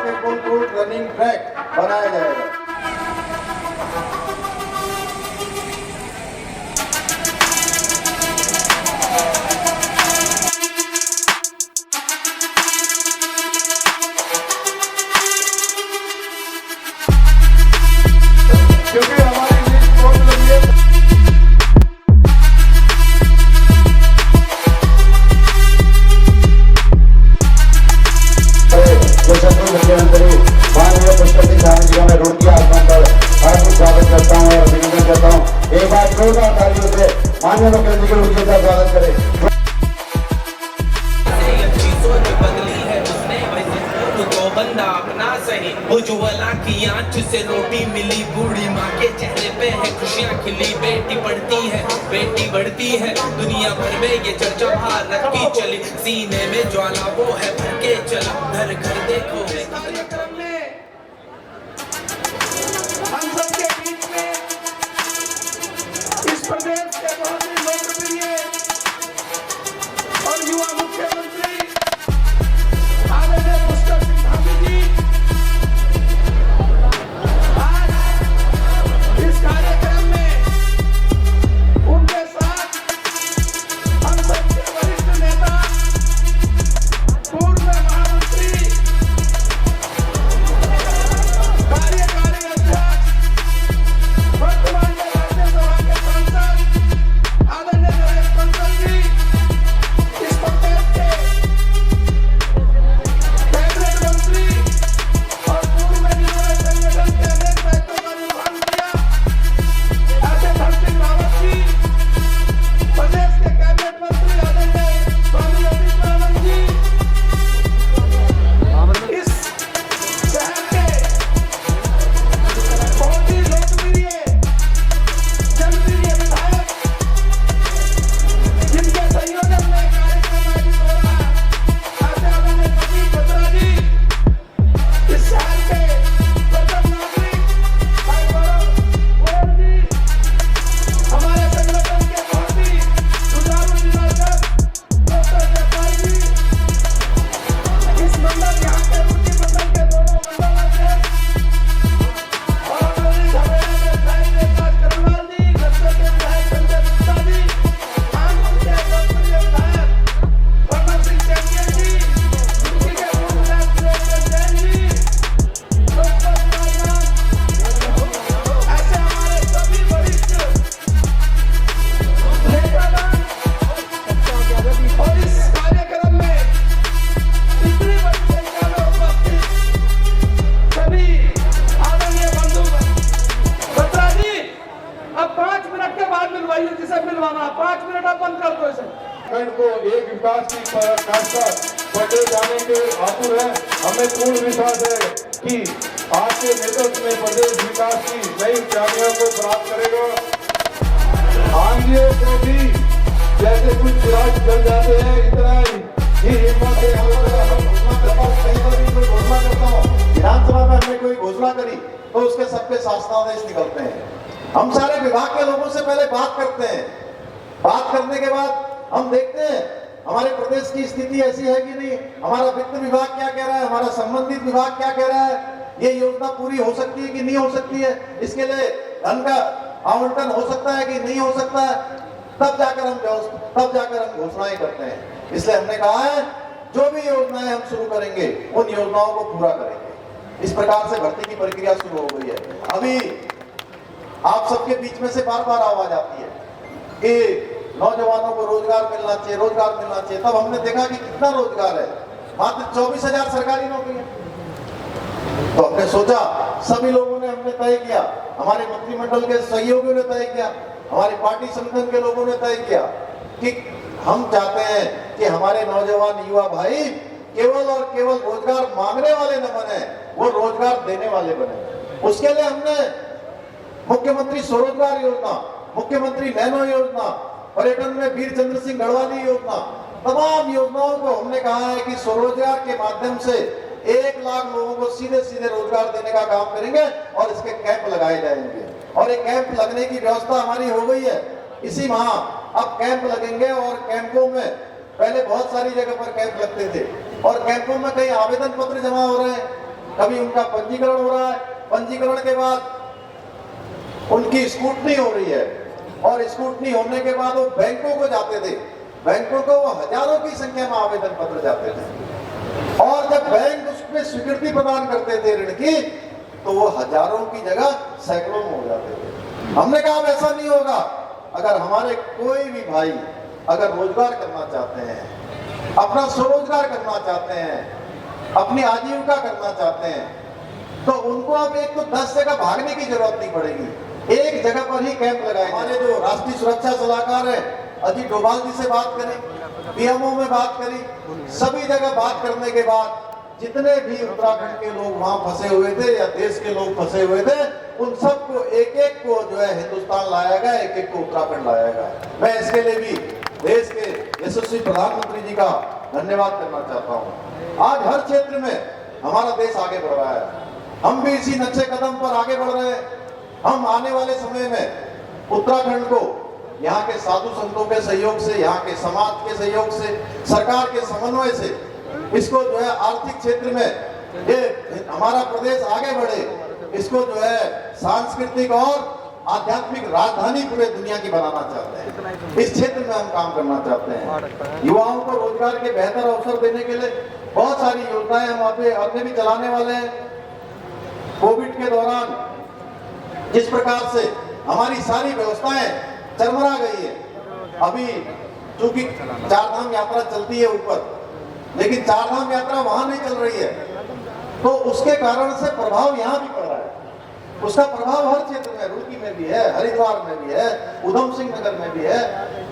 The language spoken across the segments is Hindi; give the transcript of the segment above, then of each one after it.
बास्केटबॉल कोर्ट, रनिंग ट्रैक बनाया जाएगा। क्योंकि हमारी लिस्ट बहुत लंबी है। मुख्यमंत्री माननीय पुष्कर सिंह जी मैं रुड़की आसमान पर हार्दिक स्वागत करता हूँ और अभिनंदन करता हूँ। एक बार जोरदार तालियों से माननीय मुख्यमंत्री के रुड़की का स्वागत करें। बंदा अपना सही उज्ज्वला की आंच से रोटी मिली, बूढ़ी माँ के चेहरे पे है खुशियाँ खिली। बेटी पढ़ती है, बेटी बढ़ती है, दुनिया भर में ये चर्चा भारत की चली। सीने में ज्वाला वो है भर के चला, घर घर देखो। कार्यक्रम में हम सबके बीच में इस प्रदेश के बहुत ही लोकप्रिय और युवा मुख्यमंत्री आदरणीय पुष्कर सिंह धामी जी आज इस कार्यक्रम में उनके साथ हम सबके वरिष्ठ नेता, पूर्व महामंत्री, कार्यकारी अध्यक्ष, वर्तमान में राज्यसभा के सांसद आदरणीय नरेश बंसल जी, इस प्रदेश के कैबिनेट मंत्री और पूर्व में जिन्होंने संगठन के अनेक दायित्वों का निर्वहन किया, ऐसे धन सिंह रावत जी, प्रदेश के कैबिनेट मंत्री आदरणीय स्वामी अमित जी, इस शहर के बहुत ही लोकप्रिय जनप्रिय विधायक, जिनके संयोजन में कार्यक्रम आयोजित हो रहा है, ऐसे आदरणीय प्रदीप बत्रा जी, इस शहर के प्रथम नागरिक भाई गौरव गोयल जी, हमारे संगठन के बहुत ही सुचारू निदेशक डॉक्टर जयपाल जी, इस मंडल यहाँ के रुचि मंडल के दोनों मंडल अध्यक्ष और हमारे झमेले के विधायक देवराज करमलाल जी, गस्तर के विधायक संजय गुप्ता जी, कानपुर के लोकप्रिय विधायक प्रमोद सिंह चैनिया जी, रुचि के पूर्व विधायक सुरेश जैन जी, डॉक्टर राजनाथ, ऐसे हमारे सभी वरिष्ठ नेतागण और इस कार्यक्रम में इतनी बड़ी संख्या में उपस्थित सभी आदरणीय बंधु। बत्रा जी, अब 5 मिनट के बाद मिलवाइए जिसे मिलवाना, 5 मिनट आप बंद कर दो इसे। खंड को एक विकास की पराकाष्ठा बढ़े जाने के आतुर है। हमें पूर्ण विश्वास है कि आपके नेतृत्व में प्रदेश विकास की नई ऊंचाइयों को प्राप्त करेगा। आंधियों को भी जैसे कुछ चिराग जल जाते हैं, इतना ही हिम्मत है। हम घोषणा करता हूँ, कई बार भी कोई घोषणा करता हूँ, विधानसभा में हमने कोई घोषणा करी तो उसके सबके शासनादेश निकलते हैं। हम सारे विभाग के लोगों से पहले बात करते हैं, बात करने के बाद हम देखते हैं हमारे प्रदेश की स्थिति ऐसी है कि नहीं, हमारा वित्त विभाग क्या कह रहा है, हमारा संबंधित विभाग क्या कह रहा है, ये योजना पूरी हो सकती है कि नहीं हो सकती है, इसके लिए धन का आवंटन हो सकता है कि नहीं हो सकता है, तब जाकर हम घोषणाएं करते हैं। इसलिए हमने कहा है जो भी योजनाएं हम शुरू करेंगे उन योजनाओं को पूरा करेंगे। इस प्रकार से भर्ती की प्रक्रिया शुरू हो गई है। अभी आप सबके बीच में से बार बार आवाज आती है कि नौजवानों को रोजगार मिलना चाहिए, रोजगार मिलना चाहिए। तब हमने देखा कि कितना रोजगार है, मात्र 24,000 सरकारी नौकरी है। तो हमने सोचा, सभी लोगों ने हमने तय किया, हमारे मंत्रिमंडल के सहयोगियों ने तय किया, हमारी पार्टी संगठन के लोगों ने तय किया कि हम चाहते हैं कि हमारे नौजवान युवा भाई केवल और केवल रोजगार मांगने वाले न बने, वो रोजगार देने वाले बने। उसके लिए हमने मुख्यमंत्री स्वरोजगार योजना, मुख्यमंत्री नैनो योजना, पर्यटन में वीर चंद्र सिंह गढ़वाली योजना, तमाम योजनाओं को हमने कहा है कि स्वरोजगार के माध्यम से 1 लाख लोगों को सीधे सीधे रोजगार देने का काम करेंगे और इसके कैंप लगाए जाएंगे। और एक कैंप लगने की व्यवस्था हमारी हो गई है। इसी माह अब कैंप लगेंगे और कैंपों में पहले बहुत सारी जगह पर कैंप लगते थे और कैंपों में कई आवेदन पत्र जमा हो रहे हैं, कभी उनका पंजीकरण हो रहा है, पंजीकरण के बाद उनकी स्क्रूटनी हो रही है, और स्क्रूटनी होने के बाद वो बैंकों को जाते थे, बैंकों को वो हजारों की संख्या में आवेदन पत्र जाते थे, और जब बैंक उसमें स्वीकृति प्रदान करते थे ऋण की, तो वो हजारों की जगह सैकड़ों में हो जाते थे। हमने कहा अब ऐसा नहीं होगा। अगर हमारे कोई भी भाई अगर रोजगार करना चाहते हैं, अपना स्वरोजगार करना चाहते हैं, अपनी आजीविका करना चाहते हैं, तो उनको अब एक तो 10 जगह भागने की जरूरत नहीं पड़ेगी, एक जगह पर ही कैंप लगाए। हमारे जो राष्ट्रीय सुरक्षा सलाहकार है अजीत डोभाल जी से बात करी, पीएमओ में बात करी, सभी जगह बात करने के बाद जितने भी उत्तराखंड के लोग वहां फंसे हुए थे या देश के लोग फंसे हुए थे, उन सबको एक एक को जो है हिंदुस्तान लाया गया, एक एक को उत्तराखंड लाया गया। मैं इसके लिए भी देश के यशस्वी प्रधानमंत्री जी का धन्यवाद करना चाहता हूँ। आज हर क्षेत्र में हमारा देश आगे बढ़ रहा है, हम भी इसी नक्शे कदम पर आगे बढ़ रहे हैं। हम आने वाले समय में उत्तराखंड को यहाँ के साधु संतों के सहयोग से, यहाँ के समाज के सहयोग से, सरकार के समन्वय से इसको जो है आर्थिक क्षेत्र में ये हमारा प्रदेश आगे बढ़े, इसको जो है सांस्कृतिक और आध्यात्मिक राजधानी पूरे दुनिया की बनाना चाहते हैं। इस क्षेत्र में हम काम करना चाहते हैं। युवाओं को रोजगार के बेहतर अवसर देने के लिए बहुत सारी योजनाएं हम अपने भी चलाने वाले हैं। कोविड के दौरान जिस प्रकार से हमारी सारी व्यवस्थाएं चरमरा गई है, अभी चूंकि चारधाम यात्रा चलती है ऊपर, लेकिन चारधाम यात्रा वहां नहीं चल रही है, तो उसके कारण से प्रभाव यहाँ भी पड़ रहा है। उसका प्रभाव हर क्षेत्र में, रुड़की में भी है, हरिद्वार में भी है, उधम सिंह नगर में भी है,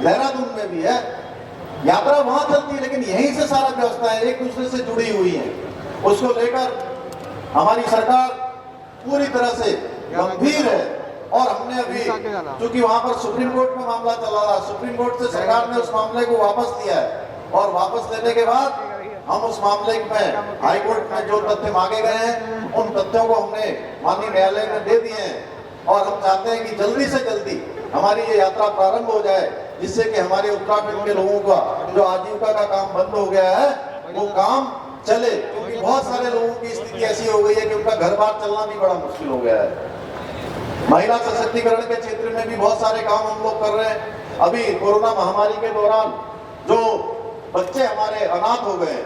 देहरादून में भी है। यात्रा वहां चलती है, लेकिन यहीं से सारा व्यवस्थाएं एक दूसरे से जुड़ी हुई है। उसको लेकर हमारी सरकार पूरी तरह से गंभीर है, और हमने अभी क्योंकि वहां पर सुप्रीम कोर्ट में मामला चला रहा, सुप्रीम कोर्ट से सरकार ने उस मामले को वापस लिया है, और वापस लेने के बाद हम उस मामले में हाई कोर्ट में जो तथ्य मांगे गए हैं, उन तथ्यों को हमने माननीय न्यायालय में दे दिए हैं, और हम चाहते हैं कि जल्दी से जल्दी हमारी ये यात्रा प्रारंभ हो जाए, जिससे कि हमारे उत्तराखंड के लोगों का जो आजीविका का काम बंद हो गया है वो काम चले, क्योंकि बहुत सारे लोगों की स्थिति ऐसी हो गई है कि उनका घर बार चलना भी बड़ा मुश्किल हो गया है। महिला सशक्तिकरण के क्षेत्र में भी बहुत सारे काम हम लोग कर रहे हैं। अभी कोरोना महामारी के दौरान जो बच्चे हमारे अनाथ हो गए हैं,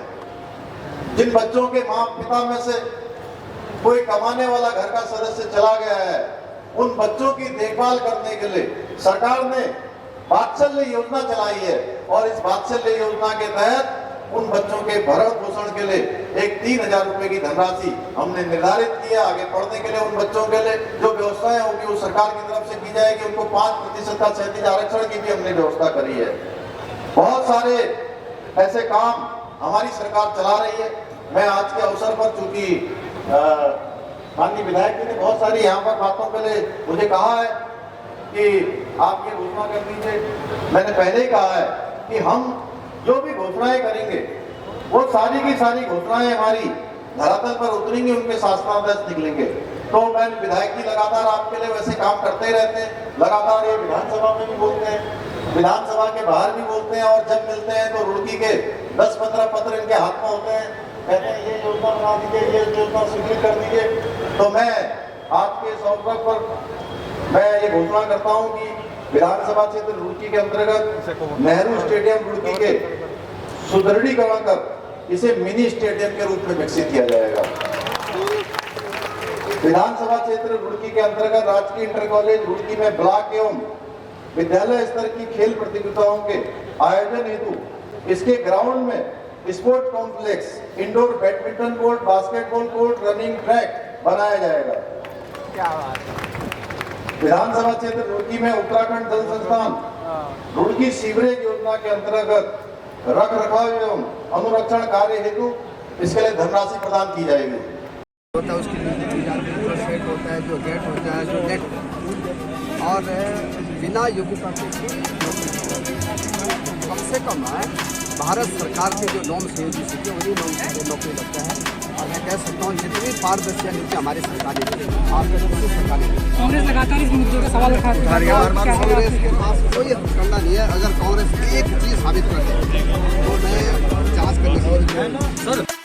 जिन बच्चों के माँ पिता में से कोई कमाने वाला घर का सदस्य चला गया है, उन बच्चों की देखभाल करने के लिए सरकार ने वात्सल्य योजना चलाई है, और इस वात्सल्य योजना के तहत उन बच्चों के भरण पोषण के लिए एक 3,000 रुपए की धनराशि हमने निर्धारित किया। आगे पढ़ने के लिए उन बच्चों के लिए जो व्यवस्थाएं होगी वो सरकार की तरफ से की जाएगी। उनको 5% का क्षैतिज आरक्षण की भी हमने व्यवस्था करी है। बहुत सारे ऐसे काम हमारी सरकार चला रही है। मैं आज के अवसर पर, चूंकि माननीय विधायक जी ने बहुत सारी यहाँ पर बातों के लिए मुझे कहा है कि आप ये घोषणा कर दीजिए। मैंने पहले ही कहा है कि हम जो भी घोषणाएं करेंगे वो सारी की सारी घोषणाएं हमारी धरातल पर उतरेंगी, उनके शासनादेश निकलेंगे। तो मैं विधायक जी लगातार आपके लिए वैसे काम करते ही रहते हैं, लगातार ये विधानसभा में भी बोलते हैं, विधानसभा के बाहर भी बोलते हैं, और जब मिलते हैं तो रुड़की के 10-15 पत्र इनके हाथ में होते हैं, कहते हैं ये योजना बना दीजिए, ये योजना स्वीकृत कर दीजिए। तो मैं आज के इस अवसर पर मैं ये घोषणा करता हूँ कि विधानसभा क्षेत्र रुड़की के अंतर्गत नेहरू स्टेडियम रुड़की के सुदृढ़ीकरण कर इसे मिनी स्टेडियम के रूप में विकसित किया जाएगा। विधानसभा क्षेत्र रुड़की के अंतर्गत राजकीय इंटर कॉलेज रुड़की में ब्लॉक एवं विद्यालय स्तर की खेल प्रतियोगिताओं के आयोजन हेतु इसके ग्राउंड में sport complex, indoor badminton court, basketball court, running track बनाया जाएगा। क्या बात है। विधानसभा क्षेत्र रुड़की में उत्तराखंड जल संस्थान रुड़की सीवरेज योजना के अंतर्गत रख रखाव एवं अनुरक्षण कार्य हेतु इसके लिए धनराशि प्रदान की जाएगी। होता है उसकी जो सेट होता है, जो गेट होता है, जो नेट, और बिना योग्यता के कम से कम है भारत सरकार के जो नॉर्म्स है जिसके वही नॉर्म्स से नौकरी लगता है। और मैं कह सकता हूँ जितनी पारदर्शिता नीति हमारी सरकार ने, आपके सरकार ने, कांग्रेस लगातार इस मुद्दे का सवाल उठाती है। कांग्रेस के पास कोई करना नहीं है। अगर कांग्रेस एक चीज साबित कर दे तो मैं जांच करने की